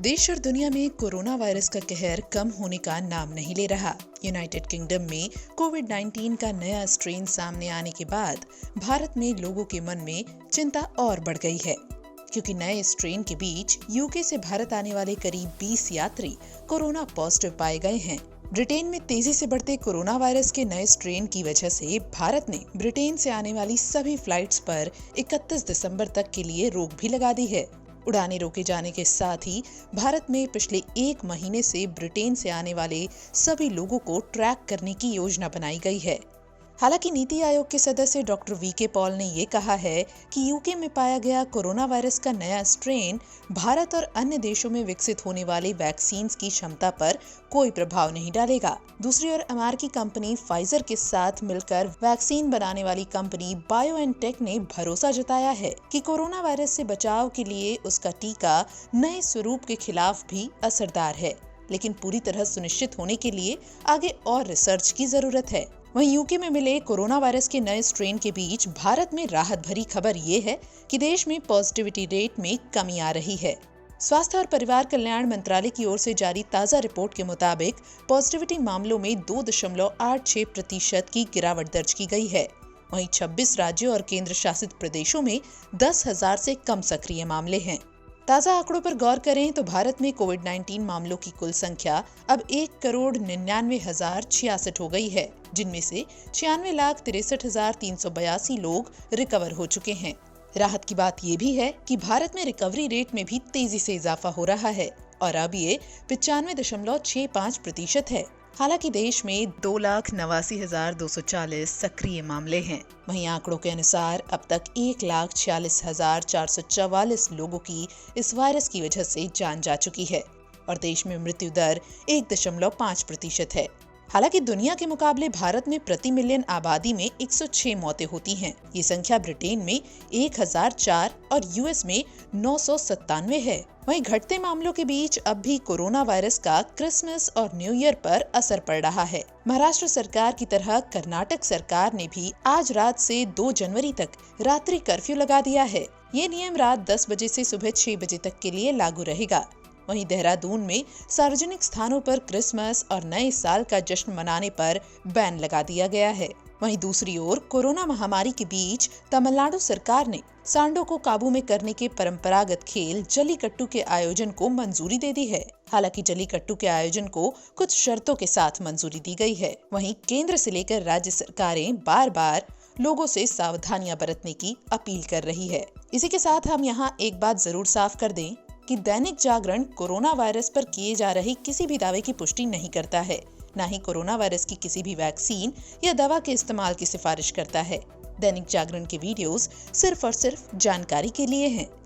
देश और दुनिया में कोरोना वायरस का कहर कम होने का नाम नहीं ले रहा। यूनाइटेड किंगडम में कोविड-19 का नया स्ट्रेन सामने आने के बाद भारत में लोगों के मन में चिंता और बढ़ गई है, क्योंकि नए स्ट्रेन के बीच यूके से भारत आने वाले करीब 20 यात्री कोरोना पॉजिटिव पाए गए हैं। ब्रिटेन में तेजी से बढ़ते कोरोना वायरस के नए स्ट्रेन की वजह से भारत ने ब्रिटेन से आने वाली सभी फ्लाइट्स पर 31 दिसंबर तक के लिए रोक भी लगा दी है। उड़ानें रोके जाने के साथ ही भारत में पिछले 1 महीने से ब्रिटेन से आने वाले सभी लोगों को ट्रैक करने की योजना बनाई गई है। हालांकि नीति आयोग के सदस्य डॉक्टर वीके पॉल ने ये कहा है कि यूके में पाया गया कोरोना वायरस का नया स्ट्रेन भारत और अन्य देशों में विकसित होने वाले वैक्सीन की क्षमता पर कोई प्रभाव नहीं डालेगा। दूसरी ओर अमेरिकी कंपनी फाइजर के साथ मिलकर वैक्सीन बनाने वाली कंपनी बायोएनटेक ने भरोसा जताया है कि कोरोना वायरस से बचाव के लिए उसका टीका नए स्वरूप के खिलाफ भी असरदार है, लेकिन पूरी तरह सुनिश्चित होने के लिए आगे और रिसर्च की जरूरत है। वहीं यूके में मिले कोरोना वायरस के नए स्ट्रेन के बीच भारत में राहत भरी खबर ये है कि देश में पॉजिटिविटी रेट में कमी आ रही है। स्वास्थ्य और परिवार कल्याण मंत्रालय की ओर से जारी ताजा रिपोर्ट के मुताबिक पॉजिटिविटी मामलों में 2.86% की गिरावट दर्ज की गई है। वहीं 26 राज्यों और केंद्र शासित प्रदेशों में 10,000 से कम सक्रिय मामले हैं। ताजा आंकड़ों पर गौर करें तो भारत में कोविड-19 मामलों की कुल संख्या अब 1,99,066 हो गई है, जिनमें से 96,63,382 लोग रिकवर हो चुके हैं। राहत की बात ये भी है कि भारत में रिकवरी रेट में भी तेजी से इजाफा हो रहा है और अब ये 95.65% है। हालांकि देश में 2,89,240 सक्रिय मामले हैं। वहीं आंकड़ों के अनुसार अब तक 1,46,444 लोगों की इस वायरस की वजह से जान जा चुकी है और देश में मृत्यु दर 1.5% है। हालांकि दुनिया के मुकाबले भारत में प्रति मिलियन आबादी में 106 मौतें होती हैं। ये संख्या ब्रिटेन में 1004 और यूएस में 997 है। वहीं घटते मामलों के बीच अब भी कोरोना वायरस का क्रिसमस और न्यू ईयर पर असर पड़ रहा है। महाराष्ट्र सरकार की तरह कर्नाटक सरकार ने भी आज रात से 2 जनवरी तक रात्रि कर्फ्यू लगा दिया है। ये नियम रात 10 बजे से सुबह 6 बजे तक के लिए लागू रहेगा। वहीं देहरादून में सार्वजनिक स्थानों पर क्रिसमस और नए साल का जश्न मनाने पर बैन लगा दिया गया है। वहीं दूसरी ओर कोरोना महामारी के बीच तमिलनाडु सरकार ने सांडों को काबू में करने के परंपरागत खेल जल्लीकट्टू के आयोजन को मंजूरी दे दी है। हालांकि जल्लीकट्टू के आयोजन को कुछ शर्तों के साथ मंजूरी दी गई है। वहीं केंद्र से लेकर राज्य सरकारें बार बार लोगों से सावधानियां बरतने की अपील कर रही है। इसी के साथ हम यहाँ एक बात जरूर साफ कर दें कि दैनिक जागरण कोरोना वायरस पर किए जा रहे किसी भी दावे की पुष्टि नहीं करता है, न ही कोरोना वायरस की किसी भी वैक्सीन या दवा के इस्तेमाल की सिफारिश करता है। दैनिक जागरण के वीडियोस सिर्फ और सिर्फ जानकारी के लिए हैं।